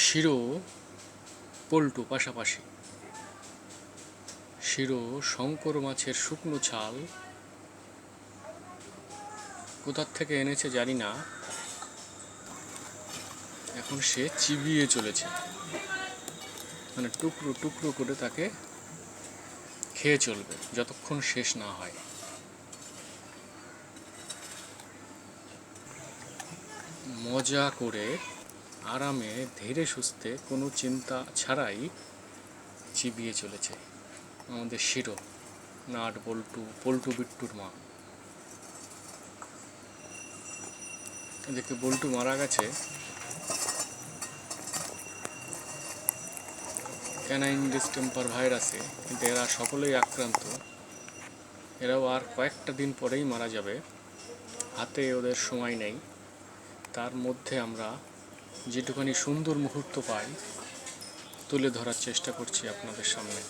শিরো পল্টু পাশাপাশি। শিরো শঙ্কর মাছের শুকনো ছাল কোথার থেকে এনেছে জানি না, এখন সে চিবিয়ে চলেছে, মানে টুকরো টুকরো করে তাকে খেয়ে চলবে যতক্ষণ শেষ না হয়। মজা করে আরামে ধীরে সুস্থে কোনো চিন্তা ছাড়াই চিবিয়ে চলেছে আমাদের শিরো, নাট বল্টু, পল্টু বিট্টুর মা। এদিকে বল্টু মারা গেছে ক্যানাইন ডিস্টেম্পার ভাইরাসে, কিন্তু এরা সকলেই আক্রান্ত। এরাও আর কয়েকটা দিন পরেই মারা যাবে, হাতে ওদের সময় নেই। তার মধ্যে আমরা যেটুখানি সুন্দর মুহূর্ত পাই তুলে ধরার চেষ্টা করছি আপনাদের সামনে।